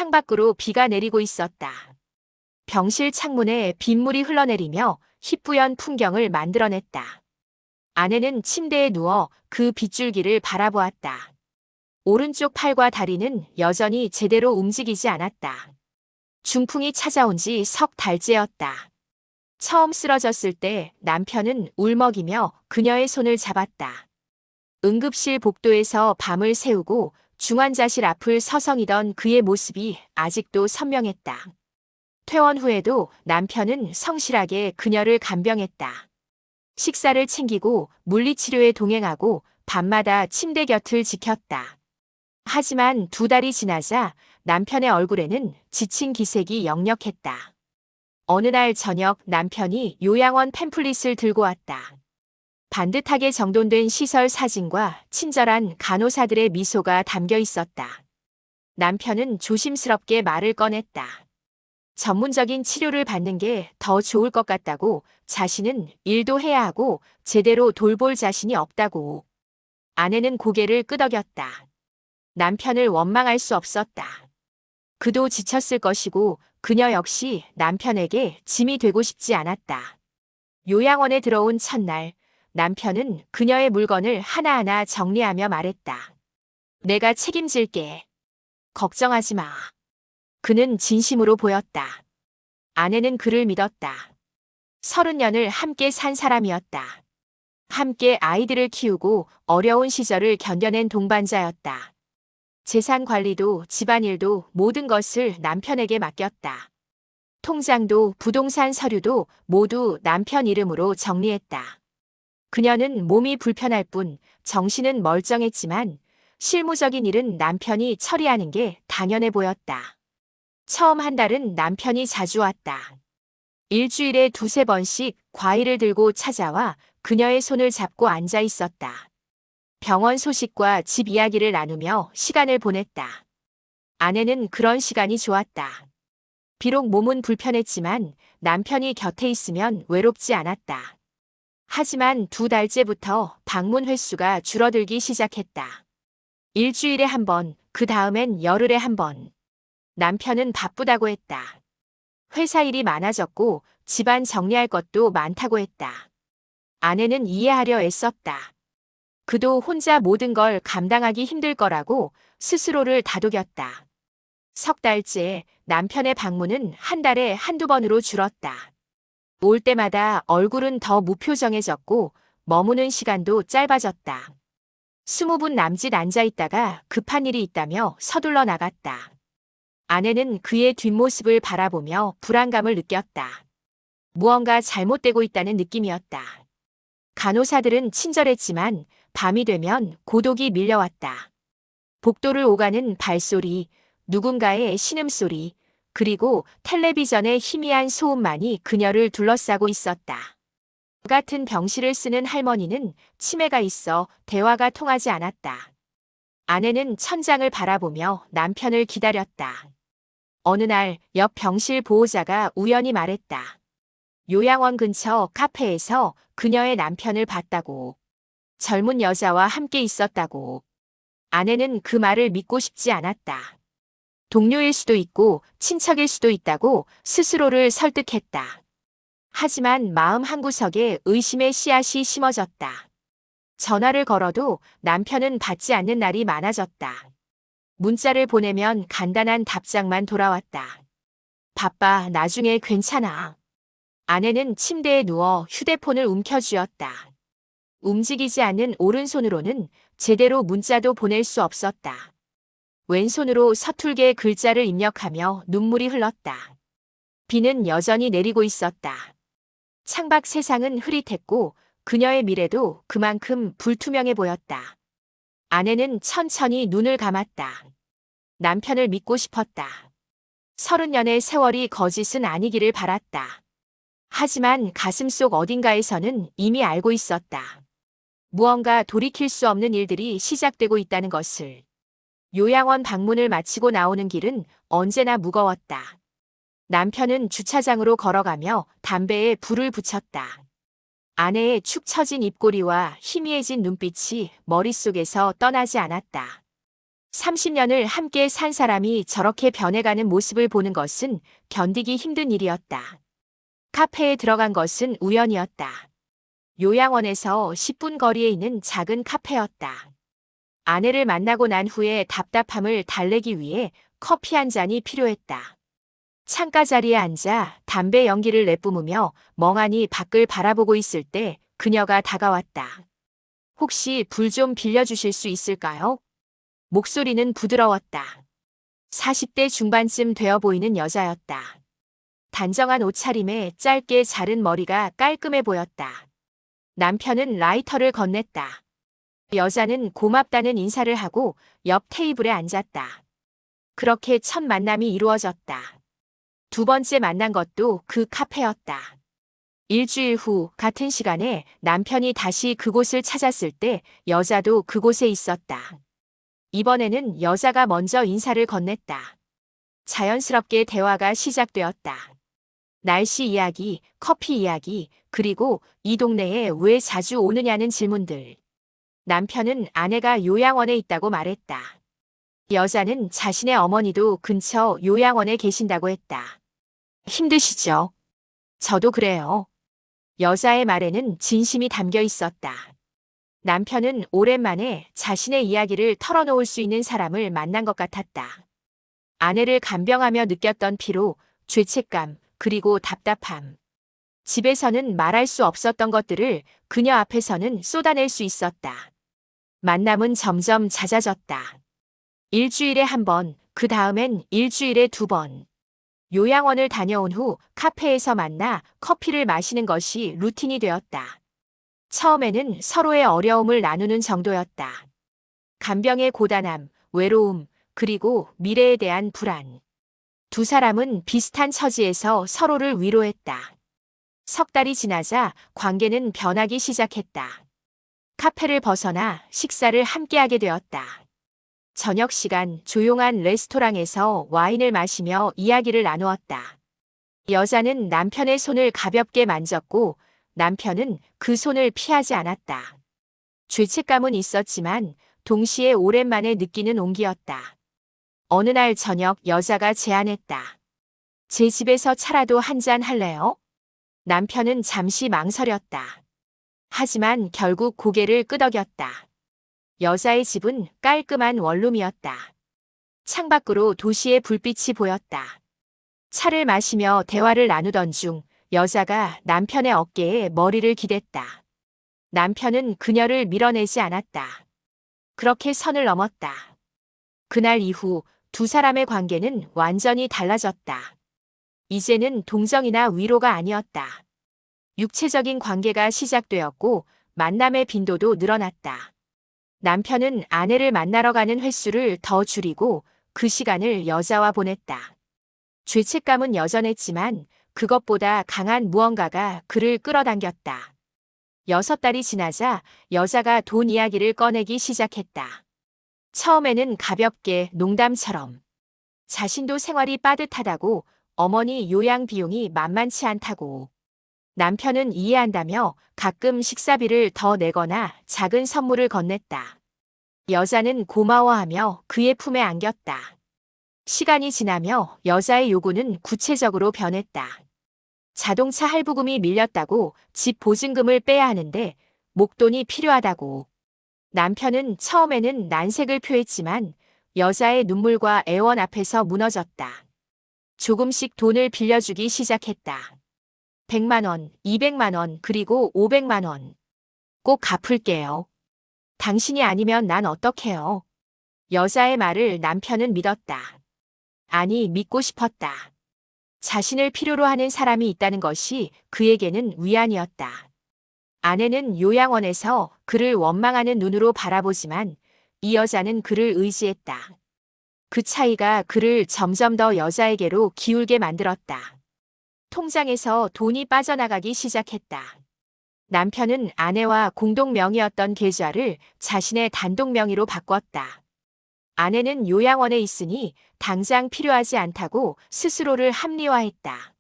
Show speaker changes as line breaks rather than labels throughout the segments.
창밖으로 비가 내리고 있었다. 병실 창문에 빗물이 흘러내리며 희뿌연 풍경을 만들어냈다. 아내는 침대에 누워 그 빗줄기를 바라보았다. 오른쪽 팔과 다리는 여전히 제대로 움직이지 않았다. 중풍이 찾아온 지 석 달째였다. 처음 쓰러졌을 때 남편은 울먹이며 그녀의 손을 잡았다. 응급실 복도에서 밤을 새우고 중환자실 앞을 서성이던 그의 모습이 아직도 선명했다. 퇴원 후에도 남편은 성실하게 그녀를 간병했다. 식사를 챙기고 물리치료에 동행하고 밤마다 침대 곁을 지켰다. 하지만 2달이 지나자 남편의 얼굴에는 지친 기색이 역력했다. 어느 날 저녁 남편이 요양원 팸플릿을 들고 왔다. 반듯하게 정돈된 시설 사진과 친절한 간호사들의 미소가 담겨 있었다. 남편은 조심스럽게 말을 꺼냈다. 전문적인 치료를 받는 게 더 좋을 것 같다고, 자신은 일도 해야 하고 제대로 돌볼 자신이 없다고. 아내는 고개를 끄덕였다. 남편을 원망할 수 없었다. 그도 지쳤을 것이고 그녀 역시 남편에게 짐이 되고 싶지 않았다. 요양원에 들어온 첫날, 남편은 그녀의 물건을 하나하나 정리하며 말했다. 내가 책임질게. 걱정하지 마. 그는 진심으로 보였다. 아내는 그를 믿었다. 30년을 함께 산 사람이었다. 함께 아이들을 키우고 어려운 시절을 견뎌낸 동반자였다. 재산 관리도 집안일도 모든 것을 남편에게 맡겼다. 통장도 부동산 서류도 모두 남편 이름으로 정리했다. 그녀는 몸이 불편할 뿐 정신은 멀쩡했지만 실무적인 일은 남편이 처리하는 게 당연해 보였다. 처음 한 달은 남편이 자주 왔다. 일주일에 2~3번씩 과일을 들고 찾아와 그녀의 손을 잡고 앉아 있었다. 병원 소식과 집 이야기를 나누며 시간을 보냈다. 아내는 그런 시간이 좋았다. 비록 몸은 불편했지만 남편이 곁에 있으면 외롭지 않았다. 하지만 2달째부터 방문 횟수가 줄어들기 시작했다. 일주일에 1번, 그 다음엔 열흘에 1번. 남편은 바쁘다고 했다. 회사 일이 많아졌고 집안 정리할 것도 많다고 했다. 아내는 이해하려 애썼다. 그도 혼자 모든 걸 감당하기 힘들 거라고 스스로를 다독였다. 석 달째 남편의 방문은 한 달에 1~2번으로 줄었다. 올 때마다 얼굴은 더 무표정해졌고 머무는 시간도 짧아졌다. 20분 남짓 앉아 있다가 급한 일이 있다며 서둘러 나갔다. 아내는 그의 뒷모습을 바라보며 불안감을 느꼈다. 무언가 잘못되고 있다는 느낌이었다. 간호사들은 친절했지만 밤이 되면 고독이 밀려왔다. 복도를 오가는 발소리, 누군가의 신음소리, 그리고 텔레비전의 희미한 소음만이 그녀를 둘러싸고 있었다. 같은 병실을 쓰는 할머니는 치매가 있어 대화가 통하지 않았다. 아내는 천장을 바라보며 남편을 기다렸다. 어느 날 옆 병실 보호자가 우연히 말했다. 요양원 근처 카페에서 그녀의 남편을 봤다고. 젊은 여자와 함께 있었다고. 아내는 그 말을 믿고 싶지 않았다. 동료일 수도 있고 친척일 수도 있다고 스스로를 설득했다. 하지만 마음 한구석에 의심의 씨앗이 심어졌다. 전화를 걸어도 남편은 받지 않는 날이 많아졌다. 문자를 보내면 간단한 답장만 돌아왔다. 바빠, 나중에 괜찮아. 아내는 침대에 누워 휴대폰을 움켜쥐었다. 움직이지 않는 오른손으로는 제대로 문자도 보낼 수 없었다. 왼손으로 서툴게 글자를 입력하며 눈물이 흘렀다. 비는 여전히 내리고 있었다. 창밖 세상은 흐릿했고 그녀의 미래도 그만큼 불투명해 보였다. 아내는 천천히 눈을 감았다. 남편을 믿고 싶었다. 30년의 세월이 거짓은 아니기를 바랐다. 하지만 가슴속 어딘가에서는 이미 알고 있었다. 무언가 돌이킬 수 없는 일들이 시작되고 있다는 것을. 요양원 방문을 마치고 나오는 길은 언제나 무거웠다. 남편은 주차장으로 걸어가며 담배에 불을 붙였다. 아내의 축 처진 입꼬리와 희미해진 눈빛이 머릿속에서 떠나지 않았다. 30년을 함께 산 사람이 저렇게 변해가는 모습을 보는 것은 견디기 힘든 일이었다. 카페에 들어간 것은 우연이었다. 요양원에서 10분 거리에 있는 작은 카페였다. 아내를 만나고 난 후에 답답함을 달래기 위해 커피 한 잔이 필요했다. 창가 자리에 앉아 담배 연기를 내뿜으며 멍하니 밖을 바라보고 있을 때 그녀가 다가왔다. 혹시 불 좀 빌려주실 수 있을까요? 목소리는 부드러웠다. 40대 중반쯤 되어 보이는 여자였다. 단정한 옷차림에 짧게 자른 머리가 깔끔해 보였다. 남편은 라이터를 건넸다. 여자는 고맙다는 인사를 하고 옆 테이블에 앉았다. 그렇게 첫 만남이 이루어졌다. 두 번째 만난 것도 그 카페였다. 일주일 후 같은 시간에 남편이 다시 그곳을 찾았을 때 여자도 그곳에 있었다. 이번에는 여자가 먼저 인사를 건넸다. 자연스럽게 대화가 시작되었다. 날씨 이야기, 커피 이야기, 그리고 이 동네에 왜 자주 오느냐는 질문들. 남편은 아내가 요양원에 있다고 말했다. 여자는 자신의 어머니도 근처 요양원에 계신다고 했다. 힘드시죠? 저도 그래요. 여자의 말에는 진심이 담겨 있었다. 남편은 오랜만에 자신의 이야기를 털어놓을 수 있는 사람을 만난 것 같았다. 아내를 간병하며 느꼈던 피로, 죄책감, 그리고 답답함. 집에서는 말할 수 없었던 것들을 그녀 앞에서는 쏟아낼 수 있었다. 만남은 점점 잦아졌다. 일주일에 한 번, 그 다음엔 일주일에 2번. 요양원을 다녀온 후 카페에서 만나 커피를 마시는 것이 루틴이 되었다. 처음에는 서로의 어려움을 나누는 정도였다. 간병의 고단함, 외로움, 그리고 미래에 대한 불안. 두 사람은 비슷한 처지에서 서로를 위로했다. 석 달이 지나자 관계는 변하기 시작했다. 카페를 벗어나 식사를 함께하게 되었다. 저녁 시간 조용한 레스토랑에서 와인을 마시며 이야기를 나누었다. 여자는 남편의 손을 가볍게 만졌고 남편은 그 손을 피하지 않았다. 죄책감은 있었지만 동시에 오랜만에 느끼는 온기였다. 어느 날 저녁 여자가 제안했다. 제 집에서 차라도 한 잔 할래요? 남편은 잠시 망설였다. 하지만 결국 고개를 끄덕였다. 여자의 집은 깔끔한 원룸이었다. 창밖으로 도시의 불빛이 보였다. 차를 마시며 대화를 나누던 중 여자가 남편의 어깨에 머리를 기댔다. 남편은 그녀를 밀어내지 않았다. 그렇게 선을 넘었다. 그날 이후 두 사람의 관계는 완전히 달라졌다. 이제는 동정이나 위로가 아니었다. 육체적인 관계가 시작되었고 만남의 빈도도 늘어났다. 남편은 아내를 만나러 가는 횟수를 더 줄이고 그 시간을 여자와 보냈다. 죄책감은 여전했지만 그것보다 강한 무언가가 그를 끌어당겼다. 6달이 지나자 여자가 돈 이야기를 꺼내기 시작했다. 처음에는 가볍게 농담처럼. 자신도 생활이 빠듯하다고, 어머니 요양 비용이 만만치 않다고. 남편은 이해한다며 가끔 식사비를 더 내거나 작은 선물을 건넸다. 여자는 고마워하며 그의 품에 안겼다. 시간이 지나며 여자의 요구는 구체적으로 변했다. 자동차 할부금이 밀렸다고 집 보증금을 빼야 하는데 목돈이 필요하다고. 남편은 처음에는 난색을 표했지만 여자의 눈물과 애원 앞에서 무너졌다. 조금씩 돈을 빌려주기 시작했다. 100만 원, 200만 원, 그리고 500만 원. 꼭 갚을게요. 당신이 아니면 난 어떡해요? 여자의 말을 남편은 믿었다. 아니, 믿고 싶었다. 자신을 필요로 하는 사람이 있다는 것이 그에게는 위안이었다. 아내는 요양원에서 그를 원망하는 눈으로 바라보지만 이 여자는 그를 의지했다. 그 차이가 그를 점점 더 여자에게로 기울게 만들었다. 통장에서 돈이 빠져나가기 시작했다. 남편은 아내와 공동 명의였던 계좌를 자신의 단독 명의로 바꿨다. 아내는 요양원에 있으니 당장 필요하지 않다고 스스로를 합리화했다.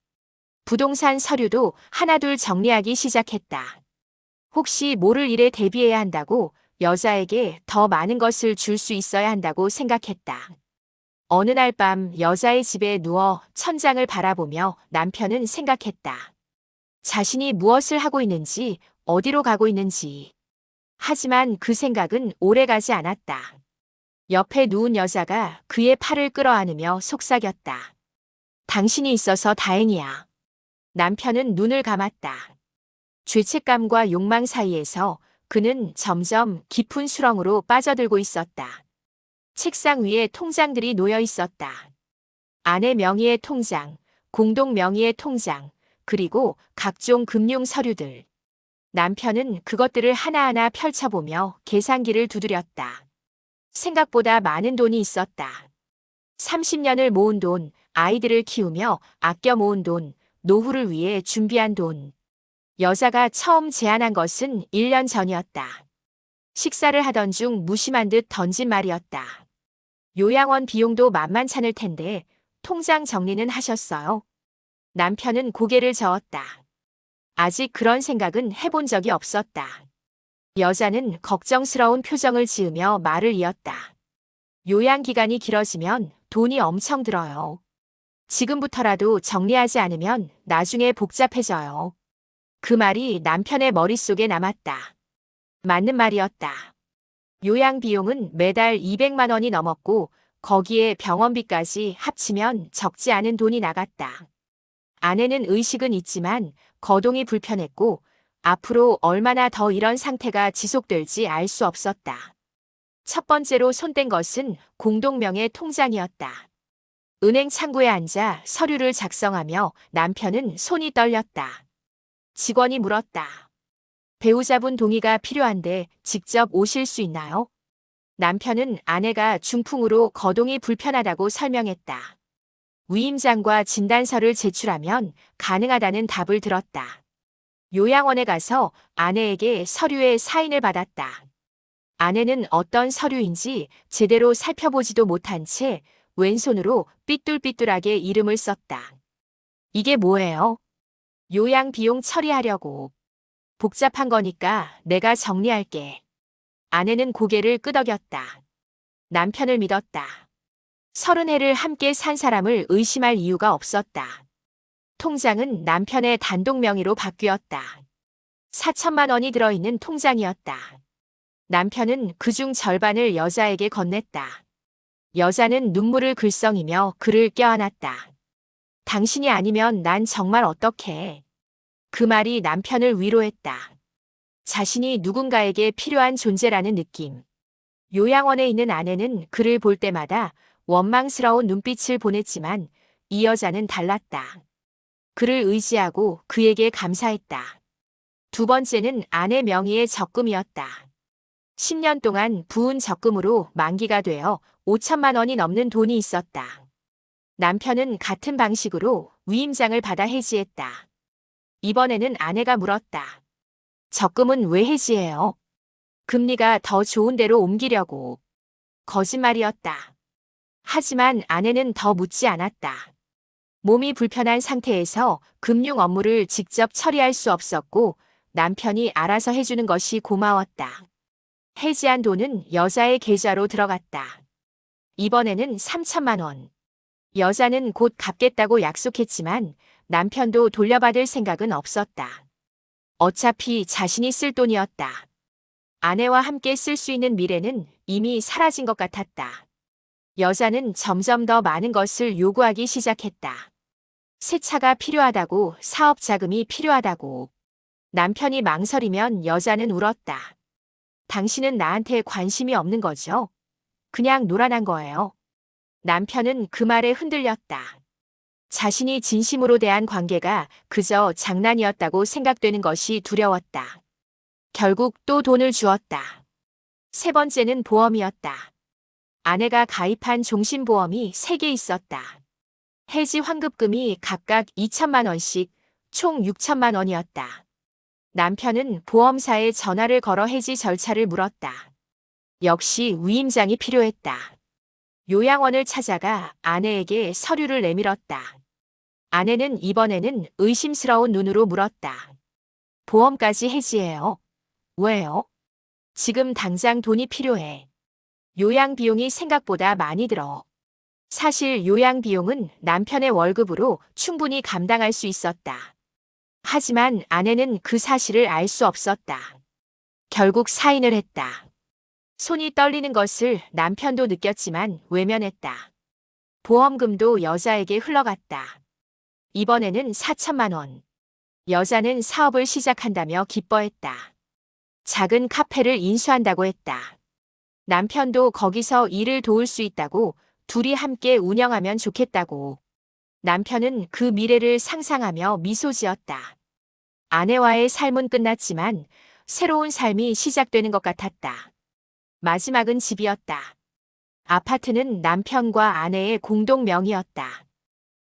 부동산 서류도 하나둘 정리하기 시작했다. 혹시 모를 일에 대비해야 한다고 여자에게 더 많은 것을 줄 수 있어야 한다고 생각했다. 어느 날 밤 여자의 집에 누워 천장을 바라보며 남편은 생각했다. 자신이 무엇을 하고 있는지, 어디로 가고 있는지. 하지만 그 생각은 오래 가지 않았다. 옆에 누운 여자가 그의 팔을 끌어안으며 속삭였다. 당신이 있어서 다행이야. 남편은 눈을 감았다. 죄책감과 욕망 사이에서 그는 점점 깊은 수렁으로 빠져들고 있었다. 책상 위에 통장들이 놓여 있었다. 아내 명의의 통장, 공동 명의의 통장, 그리고 각종 금융 서류들. 남편은 그것들을 하나하나 펼쳐보며 계산기를 두드렸다. 생각보다 많은 돈이 있었다. 30년을 모은 돈, 아이들을 키우며 아껴 모은 돈, 노후를 위해 준비한 돈. 여자가 처음 제안한 것은 1년 전이었다. 식사를 하던 중 무심한 듯 던진 말이었다. 요양원 비용도 만만찮을 텐데 통장 정리는 하셨어요? 남편은 고개를 저었다. 아직 그런 생각은 해본 적이 없었다. 여자는 걱정스러운 표정을 지으며 말을 이었다. 요양기간이 길어지면 돈이 엄청 들어요. 지금부터라도 정리하지 않으면 나중에 복잡해져요. 그 말이 남편의 머릿속에 남았다. 맞는 말이었다. 요양 비용은 매달 200만 원이 넘었고 거기에 병원비까지 합치면 적지 않은 돈이 나갔다. 아내는 의식은 있지만 거동이 불편했고 앞으로 얼마나 더 이런 상태가 지속될지 알 수 없었다. 첫 번째로 손댄 것은 공동명의 통장이었다. 은행 창구에 앉아 서류를 작성하며 남편은 손이 떨렸다. 직원이 물었다. 배우자분 동의가 필요한데 직접 오실 수 있나요? 남편은 아내가 중풍으로 거동이 불편하다고 설명했다. 위임장과 진단서를 제출하면 가능하다는 답을 들었다. 요양원에 가서 아내에게 서류에 사인을 받았다. 아내는 어떤 서류인지 제대로 살펴보지도 못한 채 왼손으로 삐뚤삐뚤하게 이름을 썼다. 이게 뭐예요? 요양 비용 처리하려고. 복잡한 거니까 내가 정리할게. 아내는 고개를 끄덕였다. 남편을 믿었다. 30해를 함께 산 사람을 의심할 이유가 없었다. 통장은 남편의 단독 명의로 바뀌었다. 4천만 원이 들어있는 통장이었다. 남편은 그중 절반을 여자에게 건넸다. 여자는 눈물을 글썽이며 그를 껴안았다. 당신이 아니면 난 정말 어떡해. 그 말이 남편을 위로했다. 자신이 누군가에게 필요한 존재라는 느낌. 요양원에 있는 아내는 그를 볼 때마다 원망스러운 눈빛을 보냈지만 이 여자는 달랐다. 그를 의지하고 그에게 감사했다. 두 번째는 아내 명의의 적금이었다. 10년 동안 부은 적금으로 만기가 되어 5천만 원이 넘는 돈이 있었다. 남편은 같은 방식으로 위임장을 받아 해지했다. 이번에는 아내가 물었다. 적금은 왜 해지해요? 금리가 더 좋은 데로 옮기려고. 거짓말이었다. 하지만 아내는 더 묻지 않았다. 몸이 불편한 상태에서 금융 업무를 직접 처리할 수 없었고 남편이 알아서 해주는 것이 고마웠다. 해지한 돈은 여자의 계좌로 들어갔다. 이번에는 3천만 원. 여자는 곧 갚겠다고 약속했지만 남편도 돌려받을 생각은 없었다. 어차피 자신이 쓸 돈이었다. 아내와 함께 쓸 수 있는 미래는 이미 사라진 것 같았다. 여자는 점점 더 많은 것을 요구하기 시작했다. 새 차가 필요하다고, 사업 자금이 필요하다고. 남편이 망설이면 여자는 울었다. 당신은 나한테 관심이 없는 거죠? 그냥 놀아난 거예요. 남편은 그 말에 흔들렸다. 자신이 진심으로 대한 관계가 그저 장난이었다고 생각되는 것이 두려웠다. 결국 또 돈을 주었다. 세 번째는 보험이었다. 아내가 가입한 종신보험이 3개 있었다. 해지 환급금이 각각 2천만 원씩 총 6천만 원이었다. 남편은 보험사에 전화를 걸어 해지 절차를 물었다. 역시 위임장이 필요했다. 요양원을 찾아가 아내에게 서류를 내밀었다. 아내는 이번에는 의심스러운 눈으로 물었다. 보험까지 해지해요. 왜요? 지금 당장 돈이 필요해. 요양 비용이 생각보다 많이 들어. 사실 요양 비용은 남편의 월급으로 충분히 감당할 수 있었다. 하지만 아내는 그 사실을 알 수 없었다. 결국 사인을 했다. 손이 떨리는 것을 남편도 느꼈지만 외면했다. 보험금도 여자에게 흘러갔다. 이번에는 4천만 원. 여자는 사업을 시작한다며 기뻐했다. 작은 카페를 인수한다고 했다. 남편도 거기서 일을 도울 수 있다고, 둘이 함께 운영하면 좋겠다고. 남편은 그 미래를 상상하며 미소 지었다. 아내와의 삶은 끝났지만 새로운 삶이 시작되는 것 같았다. 마지막은 집이었다. 아파트는 남편과 아내의 공동 명의였다.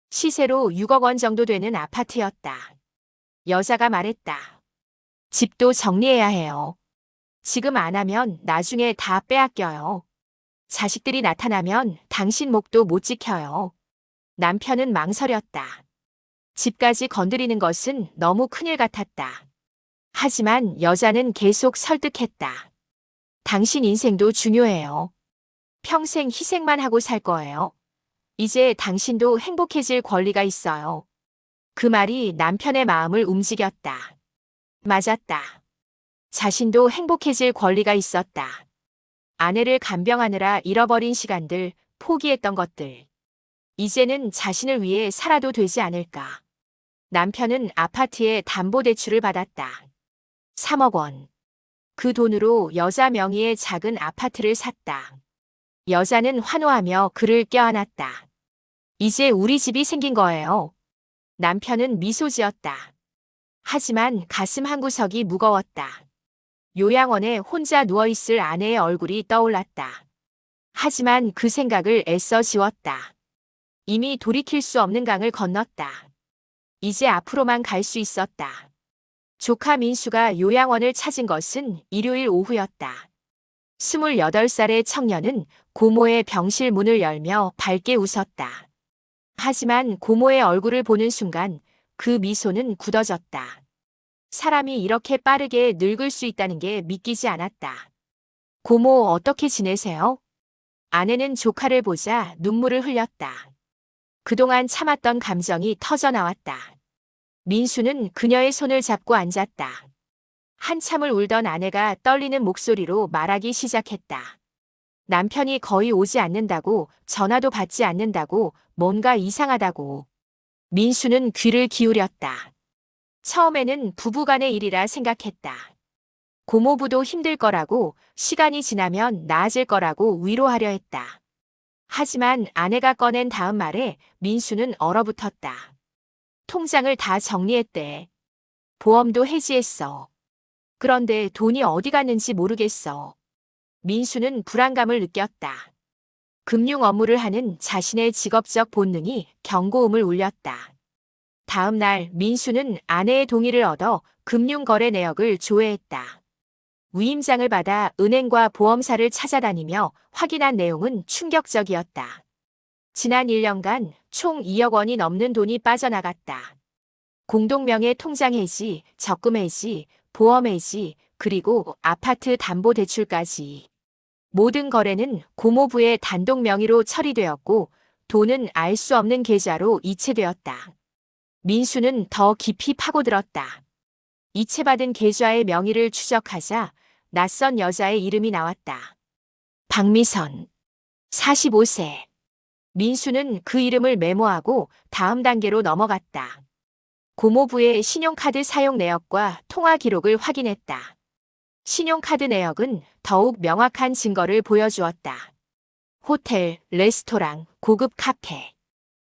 시세로 6억 원 정도 되는 아파트였다. 여자가 말했다. 집도 정리해야 해요. 지금 안 하면 나중에 다 빼앗겨요. 자식들이 나타나면 당신 목도 못 지켜요. 남편은 망설였다. 집까지 건드리는 것은 너무 큰일 같았다. 하지만 여자는 계속 설득했다. 당신 인생도 중요해요. 평생 희생만 하고 살 거예요. 이제 당신도 행복해질 권리가 있어요. 그 말이 남편의 마음을 움직였다. 맞았다. 자신도 행복해질 권리가 있었다. 아내를 간병하느라 잃어버린 시간들, 포기했던 것들. 이제는 자신을 위해 살아도 되지 않을까. 남편은 아파트에 담보대출을 받았다. 3억 원. 그 돈으로 여자 명의의 작은 아파트를 샀다. 여자는 환호하며 그를 껴안았다. 이제 우리 집이 생긴 거예요. 남편은 미소 지었다. 하지만 가슴 한구석이 무거웠다. 요양원에 혼자 누워있을 아내의 얼굴이 떠올랐다. 하지만 그 생각을 애써 지웠다. 이미 돌이킬 수 없는 강을 건넜다. 이제 앞으로만 갈 수 있었다. 조카 민수가 요양원을 찾은 것은 일요일 오후였다. 28살의 청년은 고모의 병실 문을 열며 밝게 웃었다. 하지만 고모의 얼굴을 보는 순간 그 미소는 굳어졌다. 사람이 이렇게 빠르게 늙을 수 있다는 게 믿기지 않았다. 고모 어떻게 지내세요? 아내는 조카를 보자 눈물을 흘렸다. 그동안 참았던 감정이 터져 나왔다. 민수는 그녀의 손을 잡고 앉았다. 한참을 울던 아내가 떨리는 목소리로 말하기 시작했다. 남편이 거의 오지 않는다고, 전화도 받지 않는다고, 뭔가 이상하다고. 민수는 귀를 기울였다. 처음에는 부부간의 일이라 생각했다. 고모부도 힘들 거라고, 시간이 지나면 나아질 거라고 위로하려 했다. 하지만 아내가 꺼낸 다음 말에 민수는 얼어붙었다. 통장을 다 정리했대. 보험도 해지했어. 그런데 돈이 어디 갔는지 모르겠어. 민수는 불안감을 느꼈다. 금융 업무를 하는 자신의 직업적 본능이 경고음을 울렸다. 다음 날 민수는 아내의 동의를 얻어 금융거래 내역을 조회했다. 위임장을 받아 은행과 보험사를 찾아다니며 확인한 내용은 충격적이었다. 지난 1년간 총 2억 원이 넘는 돈이 빠져나갔다. 공동명의 통장 해지, 적금 해지, 보험 해지, 그리고 아파트 담보대출까지. 모든 거래는 고모부의 단독 명의로 처리되었고 돈은 알 수 없는 계좌로 이체되었다. 민수는 더 깊이 파고들었다. 이체받은 계좌의 명의를 추적하자 낯선 여자의 이름이 나왔다. 박미선, 45세. 민수는 그 이름을 메모하고 다음 단계로 넘어갔다. 고모부의 신용카드 사용 내역과 통화 기록을 확인했다. 신용카드 내역은 더욱 명확한 증거를 보여주었다. 호텔, 레스토랑, 고급 카페.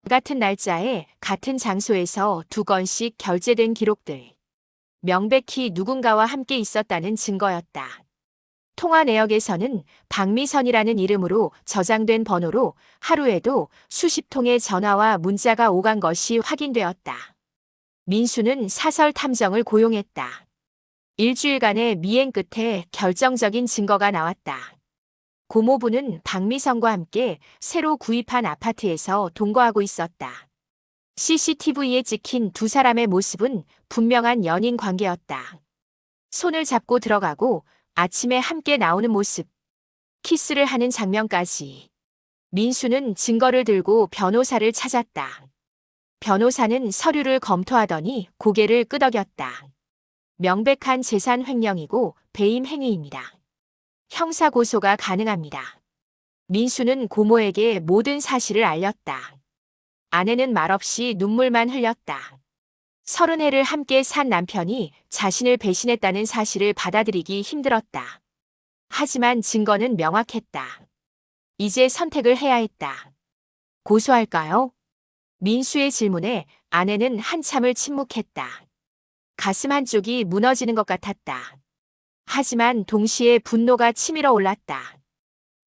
같은 날짜에 같은 장소에서 2건씩 결제된 기록들. 명백히 누군가와 함께 있었다는 증거였다. 통화 내역에서는 박미선이라는 이름으로 저장된 번호로 하루에도 수십 통의 전화와 문자가 오간 것이 확인되었다. 민수는 사설 탐정을 고용했다. 일주일간의 미행 끝에 결정적인 증거가 나왔다. 고모부는 박미선과 함께 새로 구입한 아파트에서 동거하고 있었다. CCTV에 찍힌 두 사람의 모습은 분명한 연인 관계였다. 손을 잡고 들어가고 아침에 함께 나오는 모습, 키스를 하는 장면까지. 민수는 증거를 들고 변호사를 찾았다. 변호사는 서류를 검토하더니 고개를 끄덕였다. 명백한 재산 횡령이고 배임 행위입니다. 형사 고소가 가능합니다. 민수는 고모에게 모든 사실을 알렸다. 아내는 말없이 눈물만 흘렸다. 30해를 함께 산 남편이 자신을 배신했다는 사실을 받아들이기 힘들었다. 하지만 증거는 명확했다. 이제 선택을 해야 했다. 고소할까요? 민수의 질문에 아내는 한참을 침묵했다. 가슴 한쪽이 무너지는 것 같았다. 하지만 동시에 분노가 치밀어 올랐다.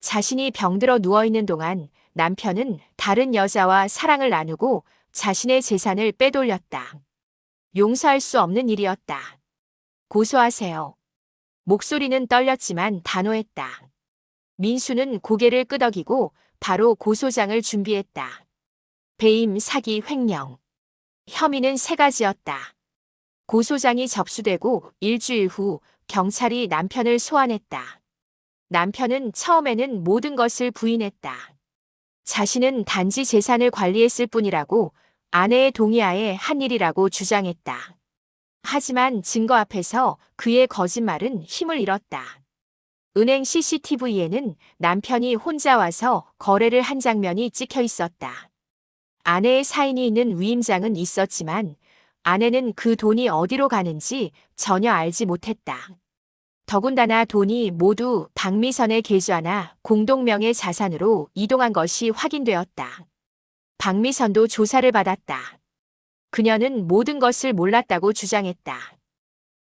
자신이 병들어 누워있는 동안 남편은 다른 여자와 사랑을 나누고 자신의 재산을 빼돌렸다. 용서할 수 없는 일이었다. 고소하세요. 목소리는 떨렸지만 단호했다. 민수는 고개를 끄덕이고 바로 고소장을 준비했다. 배임, 사기, 횡령. 혐의는 3가지였다. 고소장이 접수되고 일주일 후 경찰이 남편을 소환했다. 남편은 처음에는 모든 것을 부인했다. 자신은 단지 재산을 관리했을 뿐이라고 아내의 동의하에 한 일이라고 주장했다. 하지만 증거 앞에서 그의 거짓말은 힘을 잃었다. 은행 CCTV에는 남편이 혼자 와서 거래를 한 장면이 찍혀 있었다. 아내의 사인이 있는 위임장은 있었지만 아내는 그 돈이 어디로 가는지 전혀 알지 못했다. 더군다나 돈이 모두 박미선의 계좌나 공동명의 자산으로 이동한 것이 확인되었다. 박미선도 조사를 받았다. 그녀는 모든 것을 몰랐다고 주장했다.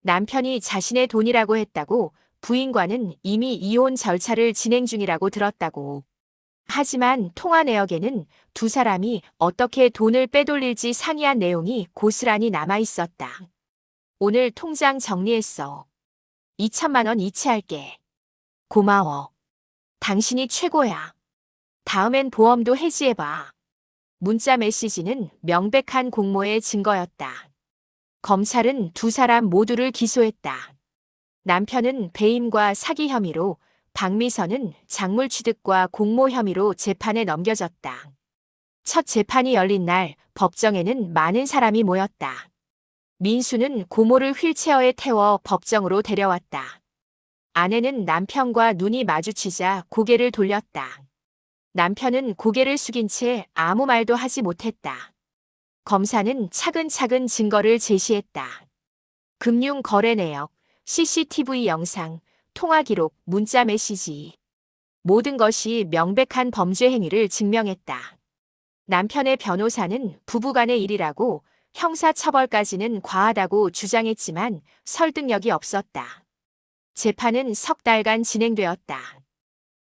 남편이 자신의 돈이라고 했다고, 부인과는 이미 이혼 절차를 진행 중이라고 들었다고. 하지만 통화 내역에는 두 사람이 어떻게 돈을 빼돌릴지 상의한 내용이 고스란히 남아 있었다. 오늘 통장 정리했어. 2천만 원 이체할게. 고마워. 당신이 최고야. 다음엔 보험도 해지해봐. 문자 메시지는 명백한 공모의 증거였다. 검찰은 두 사람 모두를 기소했다. 남편은 배임과 사기 혐의로, 박미선은 작물 취득과 공모 혐의로 재판에 넘겨졌다. 첫 재판이 열린 날 법정에는 많은 사람이 모였다. 민수는 고모를 휠체어에 태워 법정으로 데려왔다. 아내는 남편과 눈이 마주치자 고개를 돌렸다. 남편은 고개를 숙인 채 아무 말도 하지 못했다. 검사는 차근차근 증거를 제시했다. 금융 거래 내역, CCTV 영상, 통화 기록, 문자 메시지. 모든 것이 명백한 범죄 행위를 증명했다. 남편의 변호사는 부부간의 일이라고, 형사처벌까지는 과하다고 주장했지만 설득력이 없었다. 재판은 석 달간 진행되었다.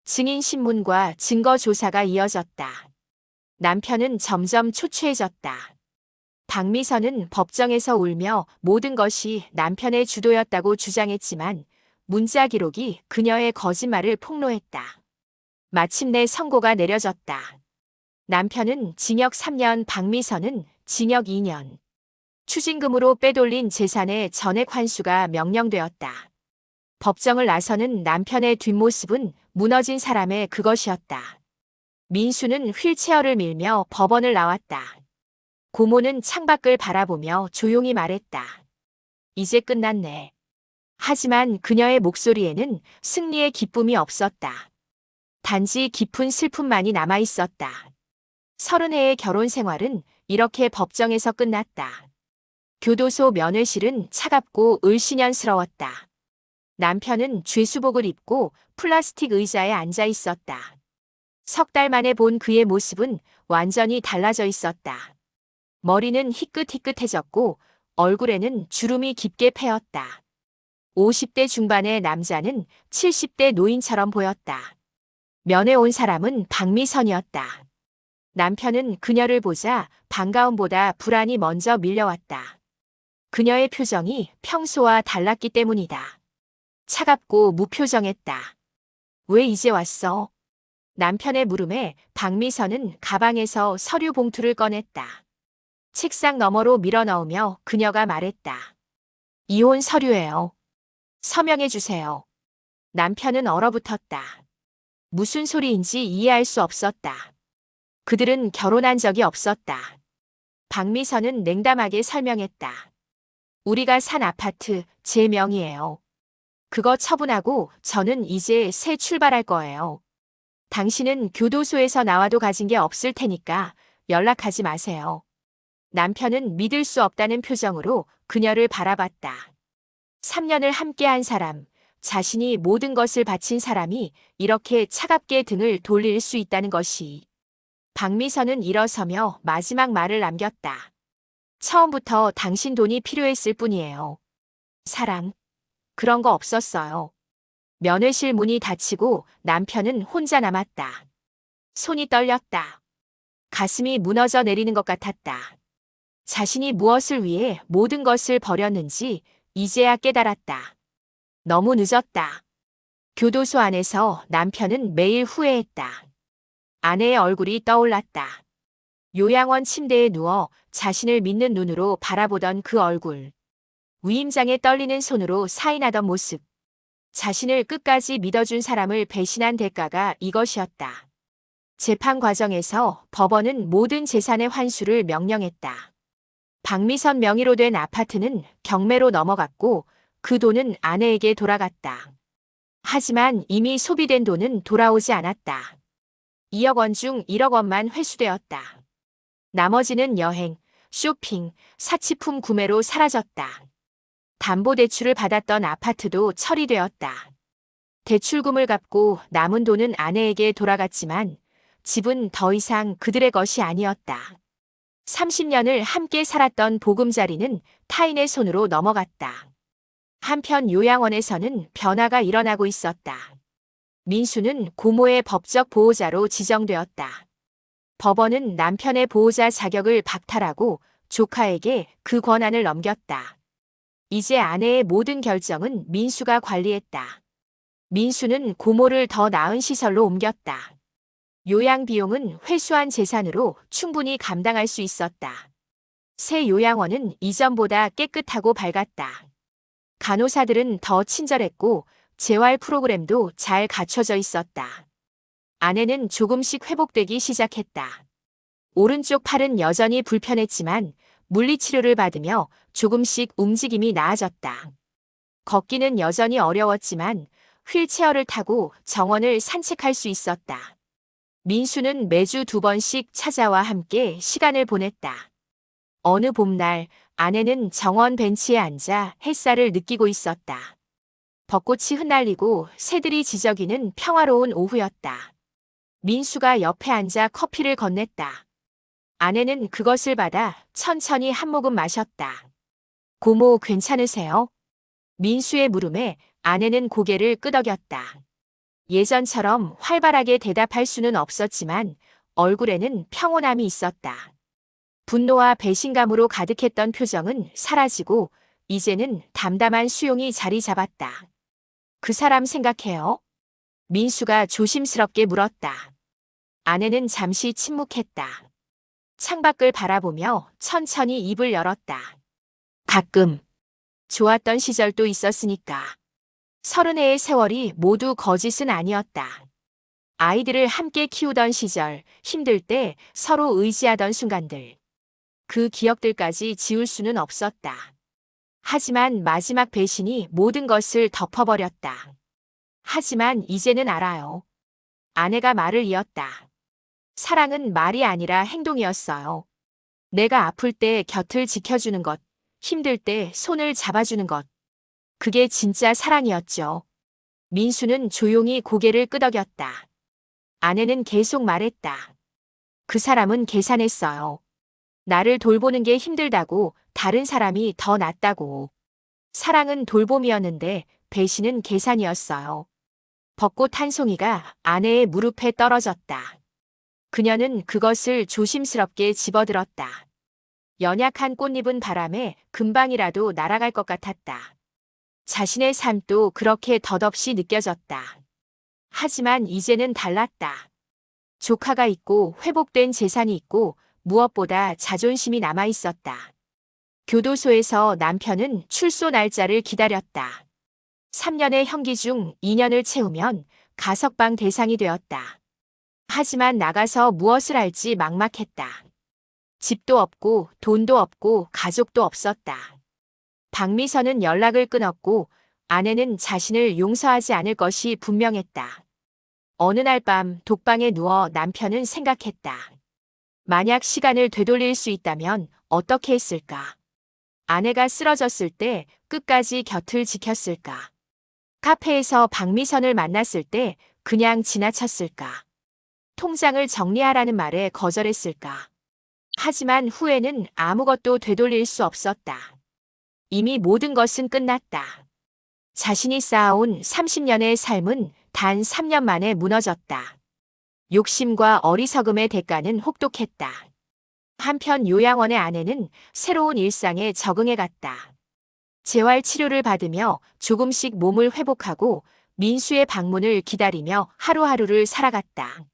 증인신문과 증거조사가 이어졌다. 남편은 점점 초췌해졌다. 박미선은 법정에서 울며 모든 것이 남편의 주도였다고 주장했지만 문자 기록이 그녀의 거짓말을 폭로했다. 마침내 선고가 내려졌다. 남편은 징역 3년, 박미선은 징역 2년. 추징금으로 빼돌린 재산의 전액 환수가 명령되었다. 법정을 나서는 남편의 뒷모습은 무너진 사람의 그것이었다. 민수는 휠체어를 밀며 법원을 나왔다. 고모는 창밖을 바라보며 조용히 말했다. 이제 끝났네. 하지만 그녀의 목소리에는 승리의 기쁨이 없었다. 단지 깊은 슬픔만이 남아 있었다. 30해의 결혼 생활은 이렇게 법정에서 끝났다. 교도소 면회실은 차갑고 을씨년스러웠다. 남편은 죄수복을 입고 플라스틱 의자에 앉아 있었다. 석 달 만에 본 그의 모습은 완전히 달라져 있었다. 머리는 희끗희끗해졌고 얼굴에는 주름이 깊게 패였다. 50대 중반의 남자는 70대 노인처럼 보였다. 면회 온 사람은 박미선이었다. 남편은 그녀를 보자 반가움보다 불안이 먼저 밀려왔다. 그녀의 표정이 평소와 달랐기 때문이다. 차갑고 무표정했다. 왜 이제 왔어? 남편의 물음에 박미선은 가방에서 서류 봉투를 꺼냈다. 책상 너머로 밀어넣으며 그녀가 말했다. 이혼 서류예요. 서명해 주세요. 남편은 얼어붙었다. 무슨 소리인지 이해할 수 없었다. 그들은 결혼한 적이 없었다. 박미선은 냉담하게 설명했다. 우리가 산 아파트 제 명의예요. 그거 처분하고 저는 이제 새 출발할 거예요. 당신은 교도소에서 나와도 가진 게 없을 테니까 연락하지 마세요. 남편은 믿을 수 없다는 표정으로 그녀를 바라봤다. 3년을 함께한 사람, 자신이 모든 것을 바친 사람이 이렇게 차갑게 등을 돌릴 수 있다는 것이. 박미선은 일어서며 마지막 말을 남겼다. 처음부터 당신 돈이 필요했을 뿐이에요. 사랑, 그런 거 없었어요. 면회실 문이 닫히고 남편은 혼자 남았다. 손이 떨렸다. 가슴이 무너져 내리는 것 같았다. 자신이 무엇을 위해 모든 것을 버렸는지 이제야 깨달았다. 너무 늦었다. 교도소 안에서 남편은 매일 후회했다. 아내의 얼굴이 떠올랐다. 요양원 침대에 누워 자신을 믿는 눈으로 바라보던 그 얼굴. 위임장에 떨리는 손으로 사인하던 모습. 자신을 끝까지 믿어준 사람을 배신한 대가가 이것이었다. 재판 과정에서 법원은 모든 재산의 환수를 명령했다. 박미선 명의로 된 아파트는 경매로 넘어갔고 그 돈은 아내에게 돌아갔다. 하지만 이미 소비된 돈은 돌아오지 않았다. 2억 원 중 1억 원만 회수되었다. 나머지는 여행, 쇼핑, 사치품 구매로 사라졌다. 담보대출을 받았던 아파트도 처리되었다. 대출금을 갚고 남은 돈은 아내에게 돌아갔지만 집은 더 이상 그들의 것이 아니었다. 30년을 함께 살았던 보금자리는 타인의 손으로 넘어갔다. 한편 요양원에서는 변화가 일어나고 있었다. 민수는 고모의 법적 보호자로 지정되었다. 법원은 남편의 보호자 자격을 박탈하고 조카에게 그 권한을 넘겼다. 이제 아내의 모든 결정은 민수가 관리했다. 민수는 고모를 더 나은 시설로 옮겼다. 요양 비용은 회수한 재산으로 충분히 감당할 수 있었다. 새 요양원은 이전보다 깨끗하고 밝았다. 간호사들은 더 친절했고 재활 프로그램도 잘 갖춰져 있었다. 아내는 조금씩 회복되기 시작했다. 오른쪽 팔은 여전히 불편했지만 물리치료를 받으며 조금씩 움직임이 나아졌다. 걷기는 여전히 어려웠지만 휠체어를 타고 정원을 산책할 수 있었다. 민수는 매주 2번씩 찾아와 함께 시간을 보냈다. 어느 봄날 아내는 정원 벤치에 앉아 햇살을 느끼고 있었다. 벚꽃이 흩날리고 새들이 지저귀는 평화로운 오후였다. 민수가 옆에 앉아 커피를 건넸다. 아내는 그것을 받아 천천히 한 모금 마셨다. 고모 괜찮으세요? 민수의 물음에 아내는 고개를 끄덕였다. 예전처럼 활발하게 대답할 수는 없었지만 얼굴에는 평온함이 있었다. 분노와 배신감으로 가득했던 표정은 사라지고 이제는 담담한 수용이 자리 잡았다. 그 사람 생각해요? 민수가 조심스럽게 물었다. 아내는 잠시 침묵했다. 창밖을 바라보며 천천히 입을 열었다. 가끔 좋았던 시절도 있었으니까. 30해의 세월이 모두 거짓은 아니었다. 아이들을 함께 키우던 시절, 힘들 때 서로 의지하던 순간들. 그 기억들까지 지울 수는 없었다. 하지만 마지막 배신이 모든 것을 덮어버렸다. 하지만 이제는 알아요. 아내가 말을 이었다. 사랑은 말이 아니라 행동이었어요. 내가 아플 때 곁을 지켜주는 것, 힘들 때 손을 잡아주는 것. 그게 진짜 사랑이었죠. 민수는 조용히 고개를 끄덕였다. 아내는 계속 말했다. 그 사람은 계산했어요. 나를 돌보는 게 힘들다고 다른 사람이 더 낫다고. 사랑은 돌봄이었는데 배신은 계산이었어요. 벚꽃 한 송이가 아내의 무릎에 떨어졌다. 그녀는 그것을 조심스럽게 집어들었다. 연약한 꽃잎은 바람에 금방이라도 날아갈 것 같았다. 자신의 삶도 그렇게 덧없이 느껴졌다. 하지만 이제는 달랐다. 조카가 있고 회복된 재산이 있고 무엇보다 자존심이 남아 있었다. 교도소에서 남편은 출소 날짜를 기다렸다. 3년의 형기 중 2년을 채우면 가석방 대상이 되었다. 하지만 나가서 무엇을 할지 막막했다. 집도 없고 돈도 없고 가족도 없었다. 박미선은 연락을 끊었고 아내는 자신을 용서하지 않을 것이 분명했다. 어느 날 밤 독방에 누워 남편은 생각했다. 만약 시간을 되돌릴 수 있다면 어떻게 했을까? 아내가 쓰러졌을 때 끝까지 곁을 지켰을까? 카페에서 박미선을 만났을 때 그냥 지나쳤을까? 통장을 정리하라는 말에 거절했을까? 하지만 후에는 아무것도 되돌릴 수 없었다. 이미 모든 것은 끝났다. 자신이 쌓아온 30년의 삶은 단 3년 만에 무너졌다. 욕심과 어리석음의 대가는 혹독했다. 한편 요양원의 아내는 새로운 일상에 적응해 갔다. 재활 치료를 받으며 조금씩 몸을 회복하고 민수의 방문을 기다리며 하루하루를 살아갔다.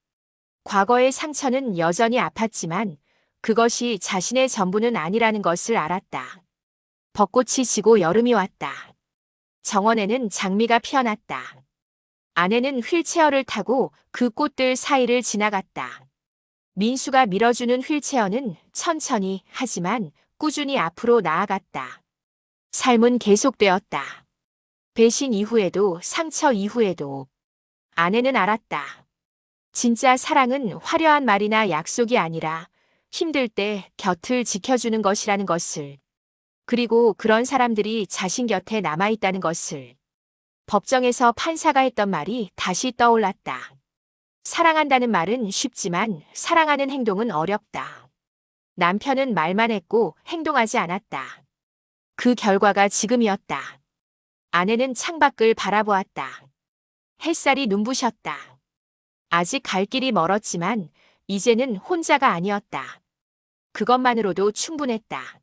과거의 상처는 여전히 아팠지만 그것이 자신의 전부는 아니라는 것을 알았다. 벚꽃이 지고 여름이 왔다. 정원에는 장미가 피어났다. 아내는 휠체어를 타고 그 꽃들 사이를 지나갔다. 민수가 밀어주는 휠체어는 천천히 하지만 꾸준히 앞으로 나아갔다. 삶은 계속되었다. 배신 이후에도 상처 이후에도 아내는 알았다. 진짜 사랑은 화려한 말이나 약속이 아니라 힘들 때 곁을 지켜주는 것이라는 것을. 그리고 그런 사람들이 자신 곁에 남아있다는 것을. 법정에서 판사가 했던 말이 다시 떠올랐다. 사랑한다는 말은 쉽지만 사랑하는 행동은 어렵다. 남편은 말만 했고 행동하지 않았다. 그 결과가 지금이었다. 아내는 창밖을 바라보았다. 햇살이 눈부셨다. 아직 갈 길이 멀었지만 이제는 혼자가 아니었다. 그것만으로도 충분했다.